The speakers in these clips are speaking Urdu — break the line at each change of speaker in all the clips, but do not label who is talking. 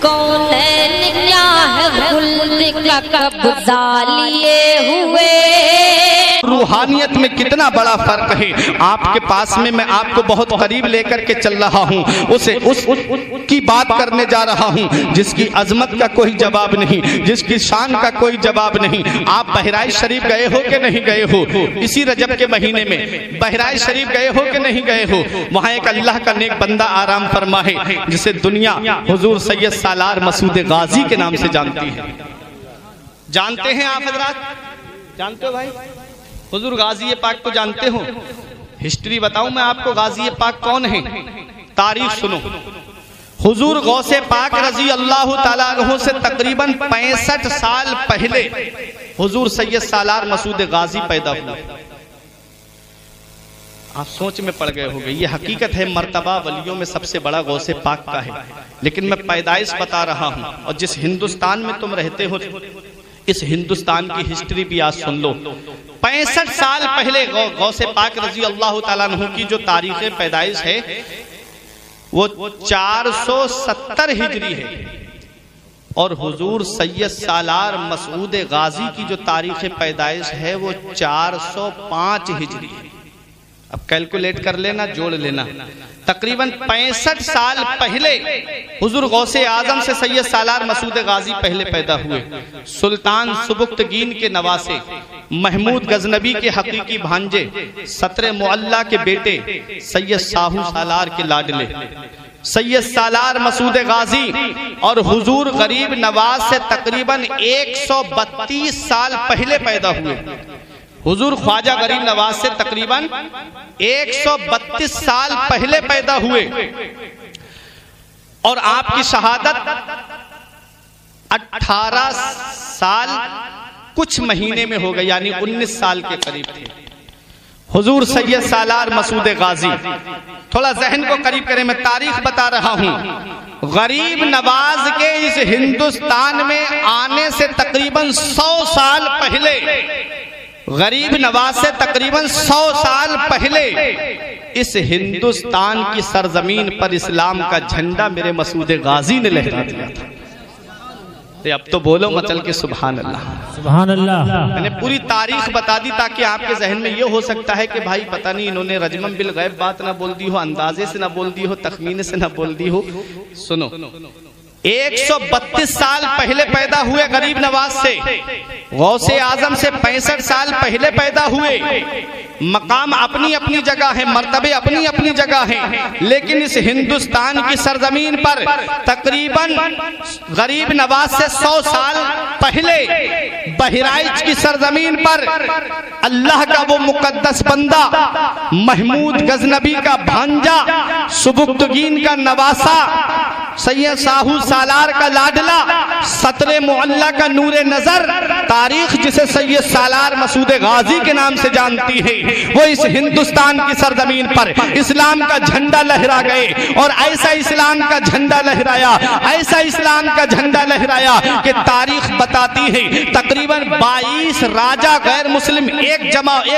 کونین کیا ہے خلد کا قبضہ لیے ہوئے.
روحانیت میں کتنا بڑا فرق ہے. آپ کے پاس میں آپ کو بہت قریب لے کر کے چل رہا ہوں, اس کی بات کرنے جا رہا ہوں جس کی عظمت کا کوئی جواب نہیں, جس کی شان کا کوئی جواب نہیں. آپ بہرائچ شریف گئے ہو کہ نہیں گئے ہو؟ اسی رجب کے مہینے میں بہرائچ شریف گئے ہو کہ نہیں گئے ہو؟ وہاں ایک اللہ کا نیک بندہ آرام فرما ہے جسے دنیا حضور سید سالار مسعود غازی کے نام سے جانتی ہے. جانتے ہیں آپ حضرات؟ جانتے ہو بھائی؟ حضور غازی پاک کو جانتے ہو؟ ہسٹری بتاؤں میں آپ کو غازی پاک کون ہیں؟ تاریخ سنو. حضور غوث پاک رضی اللہ تعالیٰ عنہ سے تقریباً 65 سال پہلے حضور سید سالار مسعود غازی پیدا ہوئے. آپ سوچ میں پڑ گئے ہوگے. یہ حقیقت ہے, مرتبہ ولیوں میں سب سے بڑا غوث پاک کا ہے, لیکن میں پیدائش بتا رہا ہوں. اور جس ہندوستان میں تم رہتے ہو اس ہندوستان کی ہسٹری بھی آج سن لو. 65 سال پہلے غوث پاک رضی اللہ تعالیٰ عنہ کی جو تاریخ پیدائش ہے وہ 470 ہجری ہے, اور حضور سید سالار مسعود غازی کی جو تاریخ پیدائش ہے وہ 405 ہجری ہے. اب کیلکولیٹ کر لینا, جوڑ لینا. تقریباً 65 سال پہلے حضور غوث اعظم سے سید سالار مسعود غازی پہلے پیدا ہوئے. سلطان سبکتگین کے نواسے, محمود غزنبی کے حقیقی بھانجے, ستر معلّہ کے بیٹے, سید ساہو سالار کے لاڈلے سید سالار مسعود غازی اور حضور غریب نواز سے تقریباً 132 سال پہلے پیدا ہوئے. حضور خواجہ غریب نواز سے تقریباً 132 سال پہلے پیدا ہوئے, اور آپ کی شہادت 18 سال کچھ مہینے میں ہو گئی, یعنی 19 سال کے قریب تھے. حضور سید سالار مسعود غازی, تھوڑا ذہن کو قریب کریں, میں تاریخ بتا رہا ہوں. غریب نواز کے اس ہندوستان میں آنے سے تقریباً 100 سال پہلے, غریب نواز سے تقریباً 100 سال پہلے اس ہندوستان کی سرزمین پر اسلام کا جھنڈا میرے مسعود غازی نے لہرا دیا تھا. اب تو بولو مچل کے سبحان اللہ,
سبحان اللہ.
میں نے پوری تاریخ بتا دی تاکہ آپ کے ذہن میں یہ ہو سکتا ہے کہ بھائی پتہ نہیں انہوں نے رجمن بالغیب بات نہ بول دی ہو, اندازے سے نہ بول دی ہو, تخمینے سے نہ بول دی ہو. سنو, 132 سال پہلے پیدا ہوئے غریب نواز سے, غوث اعظم سے 65 سال پہلے پیدا ہوئے. مقام اپنی اپنی جگہ ہے, مرتبے اپنی اپنی جگہ ہیں, لیکن اس ہندوستان کی سرزمین پر تقریباً غریب نواز سے 100 سال پہلے بہرائچ کی سرزمین پر اللہ کا وہ مقدس بندہ, محمود غزنبی کا بھانجا, سبکتگین کا نواسا, سید ساہو سالار کا لاڈلا, ستر معلّہ کا نور نظر, تاریخ جسے سید سالار مسعود غازی کے نام سے جانتی ہے, وہ اس ہندوستان کی سرزمین پر اسلام کا جھنڈا لہرا گئے. اور ایسا اسلام کا جھنڈا لہرایا, ایسا اسلام کا جھنڈا لہرایا کہ تاریخ بتاتی ہے تقریباً 22 راجہ غیر مسلم ایک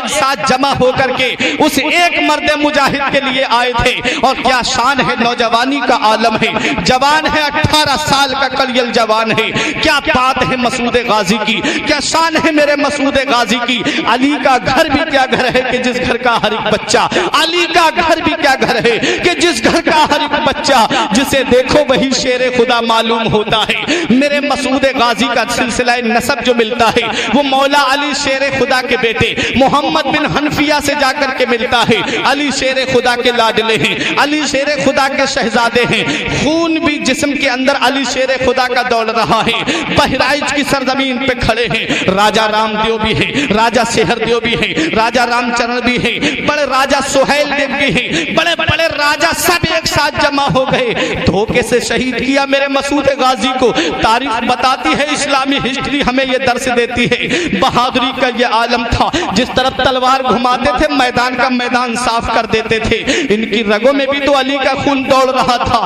ساتھ جمع ہو کر کے اس ایک مرد مجاہد کے لیے آئے تھے. اور کیا شان ہے, نوجوانی کا عالم ہے, جوان ہے, 18 سال کا کلیل جوان ہے. کیا بات ہے مسعود غازی کی, کیا شان ہے میرے مسعود غازی کی. علی کا گھر بھی کیا گھر ہے کہ جس گھر کا ہر ایک بچہ, علی کا گھر بھی کیا گھر ہے کہ جس گھر کا ہر ایک بچہ جسے دیکھو وہی شیر خدا معلوم ہوتا ہے. میرے مسعود غازی کا سلسلہ نسب جو ملتا ہے وہ مولا علی شیر خدا کے بیٹے محمد بن حنفیہ سے جا کر کے ملتا ہے. علی شیر خدا کے لاڈلے ہیں, علی شیر خدا کے شہزادے ہیں, خون بھی جسم کے اندر علی شیر خدا کا دوڑ رہا ہے. بہرائچ کی سرزمین پہ کھڑے ہیں, راجہ رام دیو بھی ہے, راجہ سہر دیو بھی ہے, راجہ رام چرن بھی ہے, بڑے راجہ سہیل دیو بھی ہیں, بڑے بڑے راجہ سب ایک ساتھ جمع ہو گئے. دھوکے سے شہید کیا میرے مسعود غازی کو. تاریخ بتاتی ہے, اسلامی ہسٹری ہمیں یہ درس دیتی ہے, بہادری کا یہ عالم تھا. جس طرف تلوار گھماتے تھے میدان کا میدان صاف کر دیتے تھے. ان کی رگوں میں بھی تو علی کا خون دوڑ رہا تھا.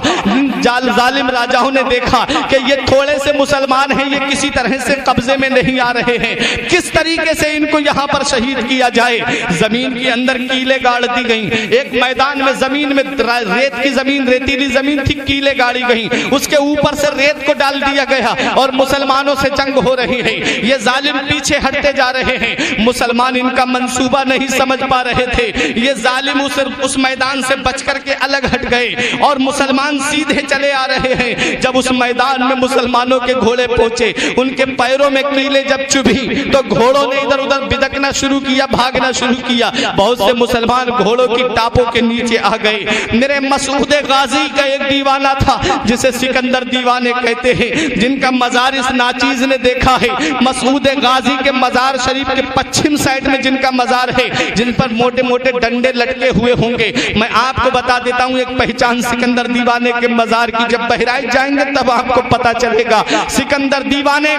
ظالم راجاؤں نے دیکھا کہ یہ تھوڑے سے مسلمان ہیں, یہ کسی طرح سے قبضے میں نہیں نہیں آ رہے ہیں، کس طریقے سے ان کو یہاں پر شہید کیا جائے۔ زمین کے اندر کیلیں گاڑ دی گئیں، ایک میدان میں زمین میں ریت کی زمین، ریتیلی زمین تھی، کیلیں گاڑی گئیں، اس کے اوپر سے ریت کو ڈال دیا گیا اور مسلمانوں سے جنگ ہو رہی ہے۔ یہ ظالم پیچھے ہٹتے جا رہے ہیں، مسلمان ان کا منصوبہ نہیں سمجھ پا رہے تھے۔ یہ ظالم اس میدان سے بچ کر کے الگ ہٹ گئے اور مسلمان سیدھے چلے آ رہے ہیں۔ جب اس میدان میں مسلمانوں کے گھوڑے پہنچے، ان کے پیروں میں کیلیں جب چبھی تو گھوڑوں نے ادھر ادھر بدکنا شروع کیا، بھاگنا شروع کیا۔ بہت سے مسلمان گھوڑوں کی ٹاپوں کے نیچے آ گئے۔ میرے مسعود غازی کا ایک دیوانہ تھا جسے سکندر دیوانے کہتے ہیں، جن کا مزار اس ناچیز نے دیکھا ہے۔ مسعود غازی کے مزار شریف کے پچھم سائڈ میں جن کا مزار ہے، جن پر موٹے موٹے ڈنڈے لٹکے ہوئے ہوں گے، میں آپ کو بتا دیتا ہوں ایک پہچان سکندر دیوانے کے مزار کی۔ جب بہرائچ جائیں گے تب آپ کو پتا چلے گا۔ سکندر دیوانے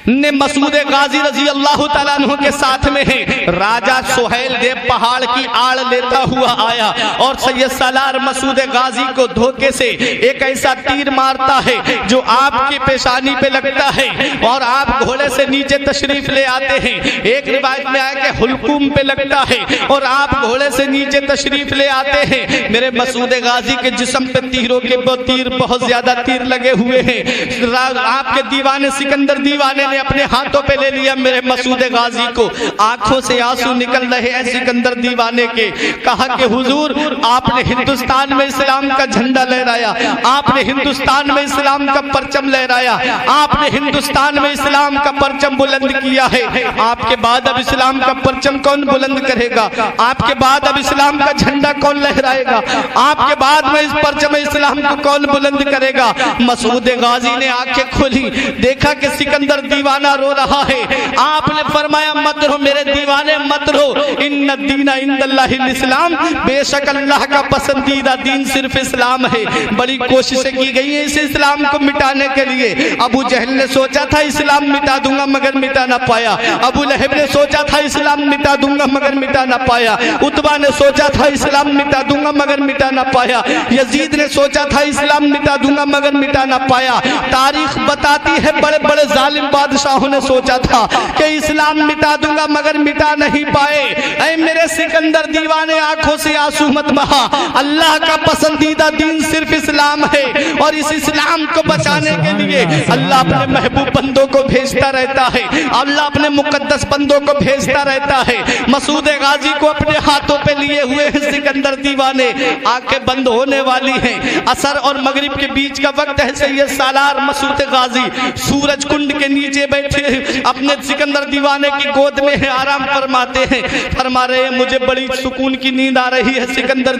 نے مسعود غازی رضی اللہ تعالیٰ عنہ کے ساتھ میں ہے۔ راجہ سہیل دیو پہاڑ کی آڑ لیتا ہوا آیا اور سید سالار مسعود غازی کو دھوکے سے ایک ایسا تیر مارتا ہے جو آپ کی پیشانی پہ لگتا ہے اور آپ گھوڑے سے نیچے تشریف لے آتے ہیں۔ ایک روایت میں آیا کہ حلقوم پہ لگتا ہے اور آپ گھوڑے سے نیچے تشریف لے آتے ہیں۔ میرے مسعود غازی کے جسم پہ تیروں کے بہت زیادہ تیر لگے ہوئے ہیں۔ آپ کے دیوانے سکندر دیوانے نے اپنے ہاتھوں پہ لے لیا میرے مسعود غازی کو۔ آنکھوں سے آنسو نکل رہے ہیں سکندر دیوانے کے۔ کہا کہ حضور آپ نے ہندوستان میں اسلام کا جھنڈا لہرایا، آپ نے ہندوستان میں اسلام کا پرچم لہرایا، آپ نے ہندوستان میں اسلام کا پرچم بلند کیا ہے۔ آپ کے بعد اب اسلام کا پرچم کون بلند کرے گا؟ آپ کے بعد اب اسلام کا جھنڈا کون لہرائے گا؟ آپ کے بعد میں اس پرچم اسلام کو کون بلند کرے گا؟ مسعود غازی نے آنکھیں کھولی، دیکھا کہ سکندر دیوانہ رو رہا ہے۔ آپ نے فرمایا مت رو میرے دیوانے، مت رو، ان الدین عند اللہ الاسلام، بے شک اللہ کا پسندیدہ دین صرف اسلام ہے۔ بڑی کوششیں کی گئی ہیں اس اسلام کو مٹانے کے لیے۔ ابو جہل نے سوچا تھا اسلام مٹا دوں گا مگر مٹا نہ پایا، ابو لہب نے سوچا تھا اسلام مٹا دوں گا مگر مٹا نہ پایا، عتبہ نے سوچا تھا اسلام مٹا دوں گا مگر مٹا نہ پایا، یزید نے سوچا تھا اسلام مٹا دوں گا مگر مٹا نہ پایا۔ تاریخ بتاتی ہے بڑے بڑے ظالم بادشاہوں نے سوچا تھا کہ اسلام مٹا دوں گا مگر مٹا نہیں پائے۔ اے میرے سکندر دیوانے آنکھوں سے آنسو مت بہا، اللہ کا پسندیدہ دین صرف اسلام ہے اور اس اسلام کو بچانے کے لیے اللہ اپنے محبوب بندوں کو بھیجتا رہتا ہے، اللہ اپنے مقدس بندوں کو بھیجتا رہتا ہے۔ مسعود غازی کو اپنے ہاتھوں پہ لیے ہوئے ہیں سکندر دیوانے، آنکھیں بند ہونے والی ہیں، عصر اور مغرب کے بیچ کا وقت ہے۔ سید سالار مسعود غازی سورج کنڈ کے نیچے بیٹھے اپنے سکندر دیوانے کی گود میں آرام فرماتے ہیں، فرما رہے ہیں مجھے بڑی سکون کی نیند آ رہی ہے۔ سکندر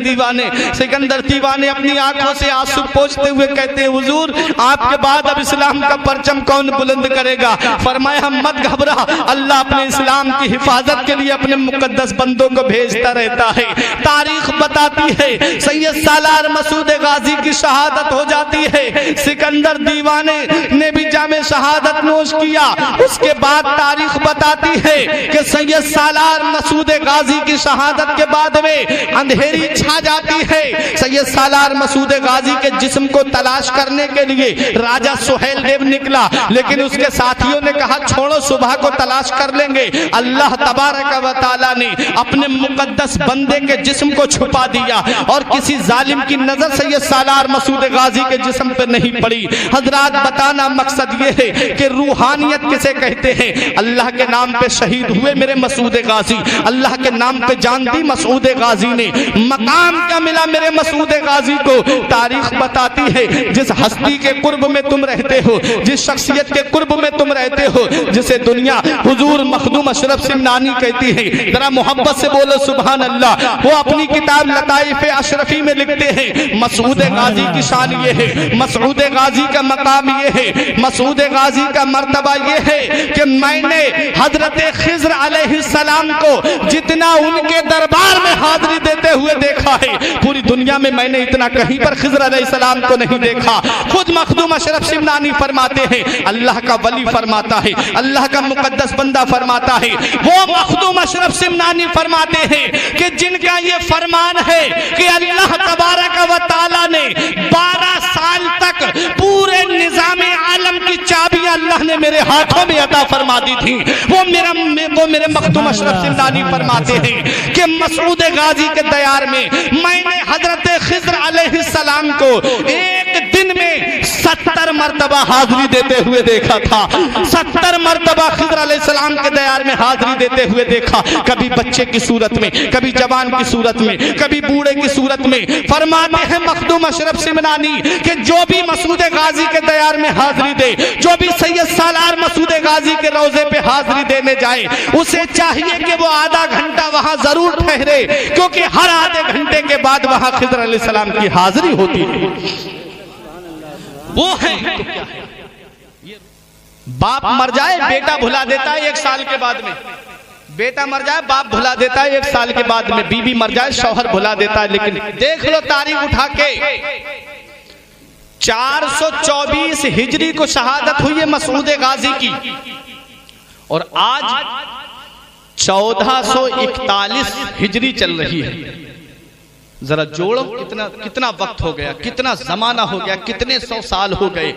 دیوانے اپنی آنکھوں سے آنسو پوچھتے ہوئے کہتے ہیں حضور آپ کے بعد اب اسلام کا پرچم کون بلند کرے گا؟ فرمایا مت گھبرا، اللہ اپنے اسلام کی حفاظت کے لیے اپنے مقدس بندوں کو بھیجتا رہتا ہے۔ تاریخ بتاتی ہے سید سالار مسعود غازی کی شہادت ہو جاتی ہے، سکندر دیوانے نے بھی جام شہادت نوش کیا۔ اس کے بعد تاریخ بتاتی ہے کہ سید سالار مسعود غازی کی شہادت کے بعد میں اندھیری چھا جاتی ہے۔ سید سالار مسعود غازی کے جسم کو تلاش کرنے کے لیے راجہ سہیل دیو نکلا، لیکن اس کے ساتھیوں نے کہا چھوڑو صبح کو تلاش کر لیں گے۔ اللہ تبارک و تعالی نے اپنے مقدس بندے کے جسم کو چھپا دیا اور کسی ظالم کی نظر سید سالار مسعود غازی کے جسم پہ نہیں پڑی۔ حضرات بتانا مقصد یہ ہے کہ روحانیت کسے کہتے ہیں؟ اللہ کے نام پہ شہید ہوئے میرے مسعود غازی، اللہ کے نام پہ جان دی مسعود غازی نے۔ مقام کیا ملا میرے مسعود غازی کو؟ تاریخ بتاتی ہے جس ہستی کے قرب میں تم رہتے ہو، جس شخصیت کے قرب میں تم رہتے ہو، جسے دنیا حضور مخدوم اشرف سمنانی کہتی ہے، ذرا محبت سے بولو سبحان اللہ۔ وہ اپنی کتاب لطائف اشرفی میں لکھتے ہیں مسعود غازی کی شان یہ ہے، مسعود غازی کا مقام یہ ہے، مسعود غازی کا مرتبہ یہ ہے کہ میں نے حضرت خضر علیہ السلام کو جتنا ان کے دربار میں حاضری دیتے ہوئے دیکھا ہے، پوری دنیا میں نے اتنا کہیں پر خضر علیہ السلام کو نہیں دیکھا۔ خود مخدوم اشرف سمنانی فرماتے ہیں، اللہ کا ولی فرماتا ہے، اللہ کا مقدس بندہ فرماتا ہے، وہ مخدوم اشرف سمنانی فرماتے ہیں کہ جن کا یہ فرمان ہے کہ اللہ تبارک و تعالی نے 12 سال تک پورے نظام عالم کی چابیاں اللہ نے میرے ہاتھوں میں عطا فرما دی تھی، وہ میرے مخدوم اشرف سمنانی فرماتے ہیں کہ مسعود غازی کے دیار میں میں نے حضرت خضر علیہ السلام کو ایک دن میں 70 مرتبہ حاضری دیتے ہوئے دیکھا تھا، 70 مرتبہ خضر علیہ السلام کے دیار میں حاضری دیتے ہوئے دیکھا، کبھی بچے کی صورت میں، کبھی جوان کی صورت میں، کبھی بوڑھے کی صورت میں۔ فرماتے ہیں مخدوم اشرف سمنانی کہ جو بھی مسعود غازی کے دیار میں حاضری دے، جو بھی سید سالار مسعود غازی کے روضے پہ حاضری دینے جائے، اسے چاہیے کہ وہ آدھا گھنٹہ وہاں ضرور ٹھہرے، کیونکہ ہر آدھے گھنٹے کے بعد وہاں خضر علیہ السلام کی حاضری ہوتی ہے۔ وہ ہے تو کیا ہے، باپ مر جائے بیٹا بھلا دیتا ہے 1 سال کے بعد میں، بیٹا مر جائے باپ بھلا دیتا ہے 1 سال کے بعد میں، بیوی مر جائے شوہر بھلا دیتا ہے۔ لیکن دیکھ لو تاریخ اٹھا کے، 424 ہجری کو شہادت ہوئی ہے مسعود غازی کی، اور آج 1441 ہجری چل رہی ہے۔ ذرا جوڑو کتنا وقت ہو گیا، کتنا زمانہ ہو گیا، کتنے 100 سال ہو گئے،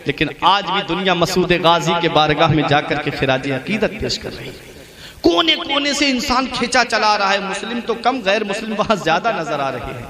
لیکن آج بھی دنیا مسعود غازی کے بارگاہ میں جا کر کے خراج عقیدت پیش کر رہی ہے۔ کونے کونے سے انسان کھینچا چلا رہا ہے، مسلم تو کم غیر مسلم وہاں زیادہ نظر آ رہے ہیں،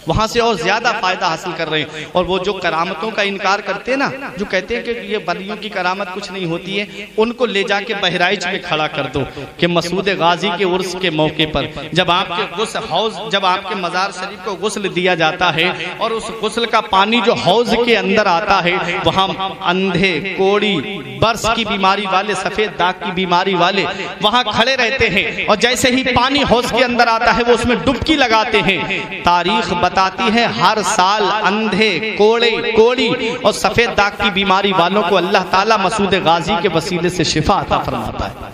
وہاں سے اور زیادہ فائدہ حاصل کر رہے ہیں۔ اور وہ جو کرامتوں کا انکار کرتے ہیں نا، جو کہتے ہیں کہ یہ ولیوں کی کرامت کچھ نہیں ہوتی ہے، ان کو لے جا کے بہرائچ میں کھڑا کر دو کہ مسعود غازی کے عرس کے موقع پر جب آپ کے غسل حوض، جب آپ کے مزار شریف کو غسل دیا جاتا ہے اور اس غسل کا پانی جو حوض کے اندر آتا ہے، وہاں اندھے، کوڑی، برس کی بیماری والے، سفید داغ کی بیماری والے وہاں کھڑے رہتے ہیں، اور جیسے ہی پانی حوض کے اندر آتا ہے وہ اس میں ڈبکی لگاتے ہیں۔ تاریخ بتاتی ہے ہر سال اندھے، کوڑی اور سفید داغ کی بیماری والوں کو اللہ تعالیٰ مسعود غازی کے وسیلے سے شفا عطا فرماتا ہے۔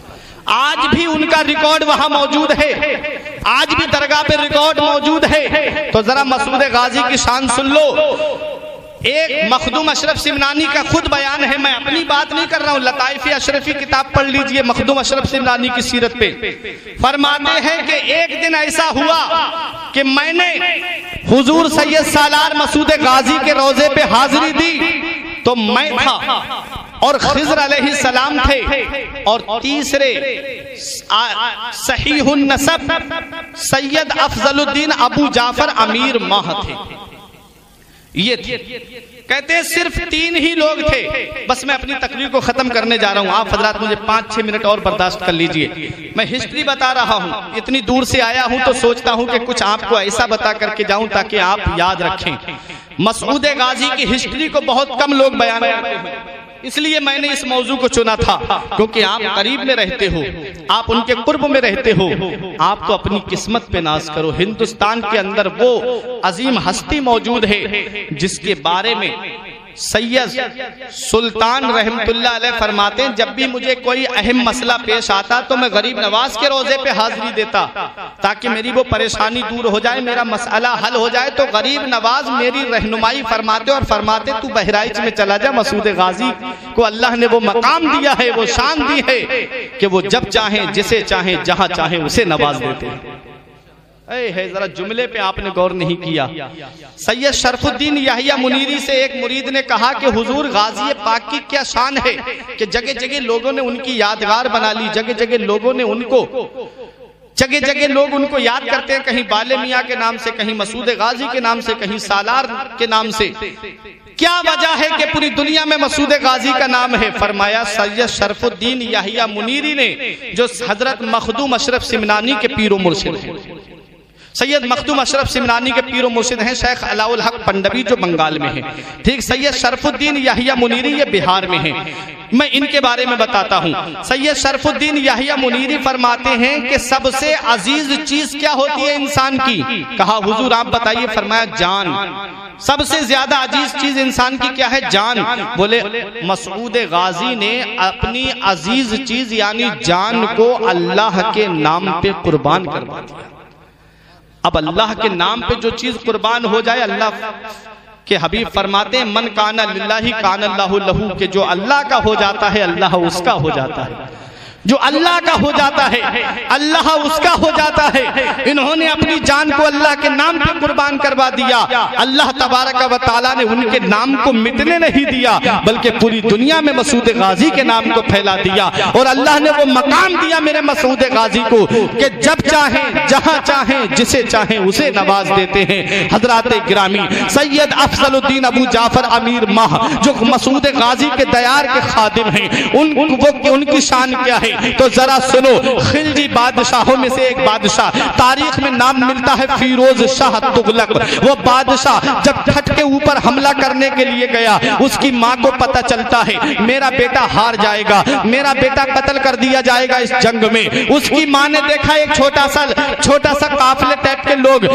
آج بھی ان کا ریکارڈ وہاں موجود ہے، آج بھی درگاہ پہ ریکارڈ موجود ہے۔ تو ذرا مسعود غازی کی شان سن لو۔ ایک مخدوم اشرف سمنانی کا خود بیان ہے، میں اپنی بات نہیں کر رہا ہوں، لطائف اشرفی کتاب پڑھ لیجئے مخدوم اشرف سمنانی کی سیرت پہ۔ فرماتے ہیں کہ ایک دن ایسا ہوا کہ میں نے حضور سید سالار مسعود غازی کے روضے پہ حاضری دی، تو میں تھا اور خضر علیہ السلام تھے، اور تیسرے صحیح النسب سید افضل الدین ابو جعفر امیر ماہ تھے۔ یہ تھے، کہتے ہیں صرف 3 ہی لوگ تھے۔ بس میں اپنی تقریر کو ختم کرنے جا رہا ہوں، آپ حضرات مجھے 5-6 منٹ اور برداشت کر لیجئے۔ میں ہسٹری بتا رہا ہوں، اتنی دور سے آیا ہوں تو سوچتا ہوں کہ کچھ آپ کو ایسا بتا کر کے جاؤں تاکہ آپ یاد رکھیں۔ مسعود غازی کی ہسٹری کو بہت کم لوگ بیان کرتے ہیں، اس لیے میں نے اس موضوع کو چنا تھا، کیونکہ آپ قریب میں رہتے ہو، آپ ان کے قرب میں رہتے ہو، آپ تو اپنی قسمت پہ ناز کرو۔ ہندوستان کے اندر وہ عظیم ہستی موجود ہے جس کے بارے میں سید سلطان رحمت اللہ علیہ فرماتے ہیں جب بھی مجھے کوئی اہم مسئلہ پیش آتا تو میں غریب نواز کے روضے پہ حاضری دیتا تاکہ میری وہ پریشانی دور ہو جائے، میرا مسئلہ حل ہو جائے۔ تو غریب نواز میری رہنمائی فرماتے اور فرماتے تو بہرائچ میں چلا جا، مسعود غازی کو اللہ نے وہ مقام دیا ہے، وہ شان دی ہے کہ وہ جب چاہیں، جسے چاہیں، جہاں چاہیں اسے نواز دیتے ہیں۔ اے ذرا جملے پہ آپ نے غور نہیں کیا۔ سید شرف الدین یحییٰ منیری سے ایک مرید نے کہا کہ حضور غازی پاک کی کیا شان ہے کہ جگہ جگہ لوگوں نے ان کی یادگار بنا لی، جگہ جگہ لوگوں نے ان کو یاد کرتے ہیں، کہیں بالے میاں کے نام سے، کہیں مسعود غازی کے نام سے، کہیں سالار کے نام سے۔ کیا وجہ ہے کہ پوری دنیا میں مسعود غازی کا نام ہے؟ فرمایا سید شرف الدین یحییٰ منیری نے، جو حضرت مخدوم اشرف سمنانی کے پیر و مرشد ہیں۔ سید مخدوم اشرف سمنانی کے پیر و مرشد ہیں شیخ علاء الحق پنڈوی جو بنگال میں ہیں، ٹھیک۔ سید شرف الدین یحییٰ منیری یہ بہار میں ہیں، میں ان کے بارے میں بتاتا ہوں۔ سید شرف الدین یحییٰ منیری فرماتے ہیں کہ سب سے عزیز چیز کیا ہوتی ہے انسان کی؟ کہا حضور آپ بتائیے، فرمایا جان۔ سب سے زیادہ عزیز چیز انسان کی کیا ہے؟ جان۔ بولے مسعود غازی نے اپنی عزیز چیز یعنی جان کو اللہ کے نام پہ قربان کروا دیا۔ اب اللہ کے نام پہ جو چیز قربان ہو جائے، اللہ کے حبیب فرماتے ہیں من کان للہ کان اللہ لہو، کہ جو اللہ کا ہو جاتا ہے اللہ اس کا ہو جاتا ہے۔ جو اللہ کا ہو جاتا ہے اللہ اس کا ہو جاتا ہے. انہوں نے اپنی جان کو اللہ کے نام پہ قربان کروا دیا. اللہ تبارک و تعالیٰ نے ان کے نام کو مٹنے نہیں دیا بلکہ پوری دنیا میں مسعود غازی کے نام کو پھیلا دیا. اور اللہ نے وہ مقام دیا میرے مسعود غازی کو کہ جب چاہیں جہاں چاہیں جسے چاہیں اسے نواز دیتے ہیں. حضرات گرامی سید افضل الدین ابو جعفر امیر ماہ جو مسعود غازی کے دیار کے خادم ہیں ان کی شان کیا ہے تو ذرا سنو. خلجی بادشاہوں میں سے ایک بادشاہ تاریخ میں نام ملتا ہے فیروز شاہ تغلق. وہ بادشاہ جب ٹھٹ کے اوپر حملہ کرنے کے لیے گیا اس کی ماں کو پتہ چلتا ہے میرا بیٹا ہار جائے گا, میرا بیٹا قتل کر دیا جائے گا اس جنگ میں. اس کی ماں نے دیکھا ایک چھوٹا سا قافلے ٹائپ کے لوگ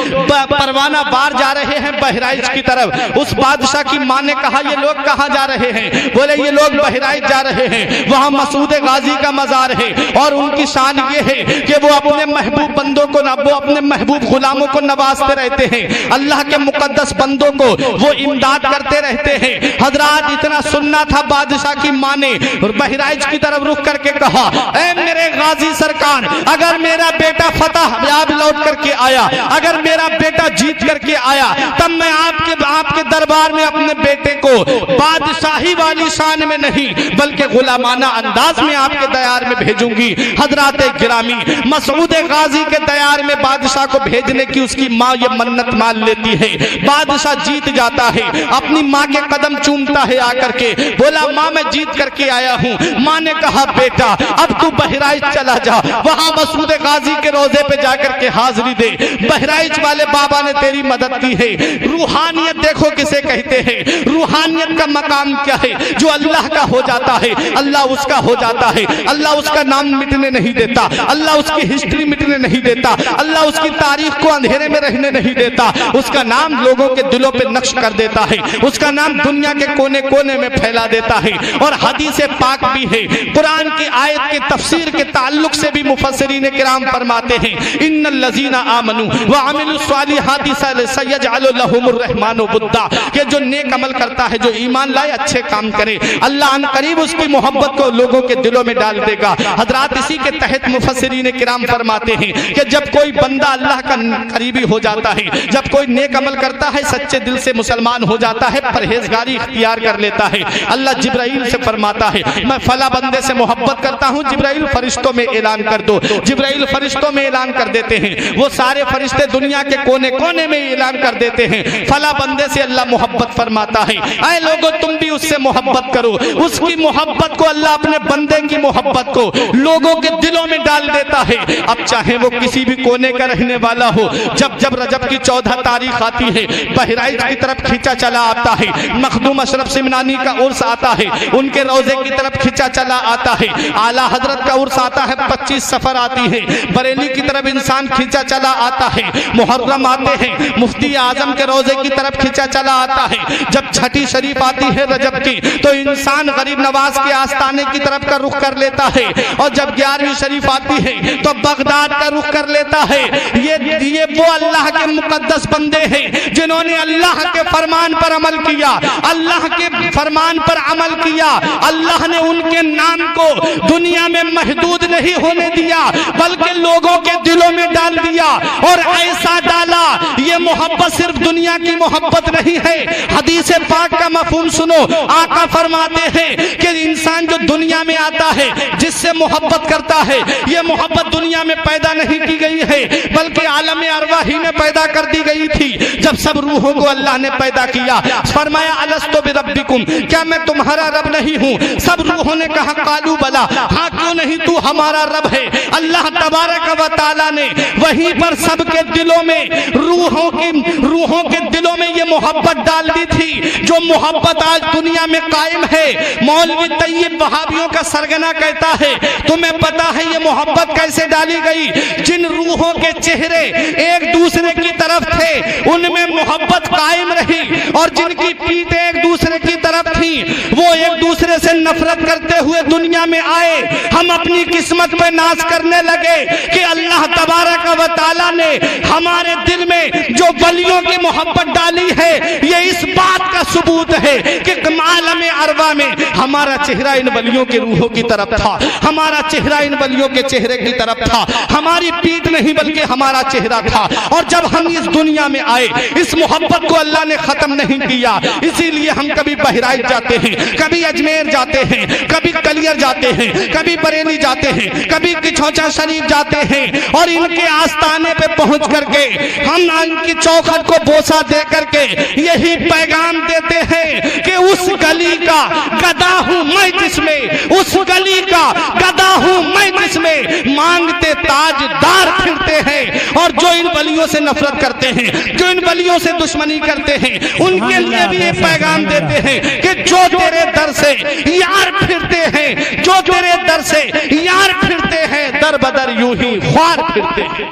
پروانہ بار جا رہے ہیں بہرائچ کی طرف. اس بادشاہ کی ماں نے کہا یہ لوگ کہاں جا رہے ہیں؟ بولے یہ لوگ بہرائچ جا رہے ہیں, وہاں مسعود غازی کا مزار ہے. اور ان کی شان یہ ہے کہ وہ اپنے محبوب بندوں کو وہ اپنے محبوب غلاموں کو نوازتے رہتے ہیں, اللہ کے مقدس بندوں کو وہ امداد کرتے رہتے ہیں. حضرات اتنا سننا تھا بادشاہ کی ماں نے بہرائچ کی طرف رخ کر کے کہا اے میرے غازی سرکار اگر میرا بیٹا فتح یاب لوٹ کر کے آیا, اگر میرا بیٹا جیت کر کے آیا تب میں آپ کے دربار میں اپنے بیٹے کو بادشاہی والی شان میں نہیں بلکہ غلامانہ انداز میں آپ کے دیار میں بھیجوں گی. حضرات گرامی مسعود غازی کے دیار میں بادشاہ کو بھیجنے کی اس کی ماں یہ منت مان لیتی ہے. بادشاہ جیت جاتا ہے, اپنی ماں کے قدم چومتا ہے آ کر کے, بولا ماں میں جیت کر کے آیا ہوں. ماں نے کہا بیٹا اب تو بہرائچ چلا جا, وہاں مسعود غازی کے روزے پہ جا کر کے حاضری دے. بہرائچ والے بابا نے تیری مدد کی ہے. روحانیت دیکھو کسے کہتے ہیں, روحانیت کا مقام کیا ہے؟ جو اللہ کا ہو جاتا ہے اللہ اس کا ہو جاتا ہے. اللہ اس کا نام مٹنے نہیں دیتا, اللہ اس کی ہسٹری مٹنے نہیں دیتا, اللہ اس کی تاریخ کو اندھیرے میں رہنے نہیں دیتا. اس کا نام لوگوں کے دلوں پہ نقش کر دیتا ہے, اس کا نام دنیا کے کونے کونے میں پھیلا دیتا ہے. اور حدیث پاک بھی ہے, قرآن کی آیت کے تفسیر کے تعلق سے بھی مفسرین کرام فرماتے ہیں ان الذین آمنوا وعملوا الصالحات سیجعل لهم الرحمن ودا کہ جو نیک عمل کرتا ہے, جو ایمان لائے, اچھے کام کرے, اللہ ان قریب اس کی محبت کو لوگوں کے دلوں میں ڈال دے گا. حضرات اسی کے تحت مفسرین کرام فرماتے ہیں کہ جب کوئی بندہ اللہ کا قریبی ہو جاتا ہے, جب کوئی نیک عمل کرتا ہے, سچے دل سے مسلمان ہو جاتا ہے, پرہیزگاری اختیار کر لیتا ہے, اللہ جبرائیل سے فرماتا ہے میں فلاں بندے سے محبت کرتا ہوں, جبرائیل فرشتوں میں اعلان کر دو. جبرائیل فرشتوں میں اعلان کر دیتے ہیں, وہ سارے فرشتے دنیا کے کونے کونے میں اعلان کر دیتے ہیں فلاں بندے سے اللہ محبت فرماتا ہے. اے لوگوں تم بھی اس سے محبت کرو. اس کی محبت کو اللہ اپنے بندے کی محبت کو لوگوں کے دلوں میں ڈال دیتا ہے. اب چاہے وہ کسی بھی کونے کا رہنے والا ہو, جب رجب کی 14 تاریخ آتی ہے بہرائچ کی طرف کھینچا چلا آتا ہے, مخدوم اشرف سمنانی کا عرس آتا ہے, ان کے روزے کی طرف کھینچا چلا آتا ہے, اعلیٰ حضرت کا عرس آتا ہے, 25 سفر آتی ہے, بریلی کی طرف انسان کھینچا چلا آتا ہے, محرم آتے ہیں, مفتی اعظم کے روزے کی طرف کھینچا چلا آتا ہے, جب چھٹی شریف آتی ہے رجب کی تو انسان غریب نواز کے آستانے کی طرف کا رخ کر لیتا ہے, اور جب 11ویں شریف آتی ہے تو بغداد کا رخ کر لیتا ہے. یہ وہ اللہ کے مقدس بندے ہیں جنہوں نے اللہ کے فرمان پر عمل کیا, اللہ کے فرمان پر عمل کیا. اللہ نے ان کے نام کو دنیا میں محدود نہیں ہونے دیا بلکہ لوگوں کے دلوں میں ڈال دیا, اور ایسا ڈالا. یہ محبت صرف دنیا کی محبت نہیں ہے, حدیث پاک کا مفہوم سنو. آقا فرماتے ہیں کہ انسان جو دنیا میں آتا ہے جس سے محبت کرتا ہے, یہ محبت دنیا میں پیدا نہیں کی گئی ہے بلکہ عالم ارواحی میں پیدا کر دی گئی تھی. جب سب روحوں کو اللہ نے پیدا کیا فرمایا الستو بربکم, کیا میں تمہارا رب نہیں ہوں؟ سب روحوں نے کہا قالو بلا, ہاں کیوں نہیں, تو ہمارا رب ہے. اللہ تبارک و تعالی نے وہیں پر سب کے دلوں میں روحوں کے دلوں میں یہ محبت ڈال دی تھی جو محبت آج دنیا میں قائم ہے. مولوی طیب وہابیوں کا سرگنا کہتا ہے تمہیں پتا ہے یہ محبت کیسے ڈالی گئی؟ جن روحوں کے چہرے ایک دوسرے کی طرف تھے ان میں محبت قائم رہی, اور جن کی پیٹیں ایک دوسرے کی طرف تھی وہ ایک دوسرے دوسرے سے نفرت کرتے ہوئے دنیا میں آئے، ہم اپنی قسمت پہ ناز کرنے لگے کہ اللہ تبارک و تعالیٰ نے ہمارے دل میں جو ولیوں کی محبت ڈالی ہے، یہ اس بات کا ثبوت ہے کہ عالم ارواح میں ہمارا چہرہ ان ولیوں کے روحوں کی طرف تھا، ہمارا چہرہ ان ولیوں کے چہرے کی طرف تھا، ہماری پیٹھ نہیں بلکہ ہمارا چہرہ تھا۔ اور جب ہم اس دنیا میں آئے، اس محبت کو اللہ نے ختم نہیں کیا، اسی لیے ہم کبھی بہرائچ جاتے ہیں، کبھی اجمیر جاتے ہیں، کبھی کلیر جاتے ہیں، کبھی بریلی جاتے ہیں، کبھی کچھوچا شریف جاتے ہیں، اور ان کے آستانے پہ پہنچ کر کے ہم ان کی چوکھٹ کو بوسہ دے کر کے یہی پیغام دیتے ہیں کہ اس گلی کا گدا ہوں میں جس میں، اس گلی کا گدا ہوں میں جس میں مانگتے تاج دار پھرتے ہیں۔ اور جو ان ولیوں سے نفرت کرتے ہیں، جو ان ولیوں سے دشمنی کرتے ہیں، ان کے لیے بھی یہ پیغام دیتے ہیں کہ جو تیرے در سے یار پھرتے ہیں، جو تیرے در سے یار پھرتے ہیں، در بدر یوں ہی خوار پھرتے ہیں۔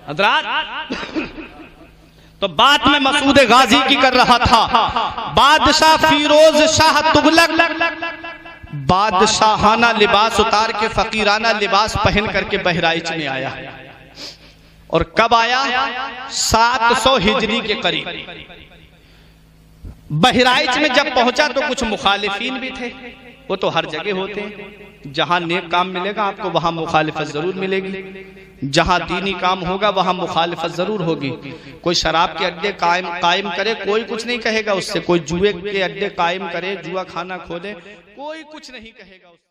حضرات، تو بات میں مسعود غازی کی کر رہا تھا۔ بادشاہ فیروز شاہ تغلق بادشاہانہ لباس اتار کے فقیرانہ لباس پہن کر کے بہرائچ میں آیا، اور کب آیا؟ 700 ہجری کے قریب۔ بہرائچ میں جب پہنچا تو کچھ مخالفین بھی تھے، وہ تو ہر جگہ ہوتے ہیں، جہاں نیک کام ملے گا آپ کو وہاں مخالفت ضرور ملے گی، جہاں دینی کام ہوگا وہاں مخالفت ضرور ہوگی۔ کوئی شراب کے اڈے قائم کرے کوئی کچھ نہیں کہے گا اس سے، کوئی جوئے کے اڈے قائم کرے، جوا کھانا کھولے، کوئی کچھ نہیں کہے گا اس سے۔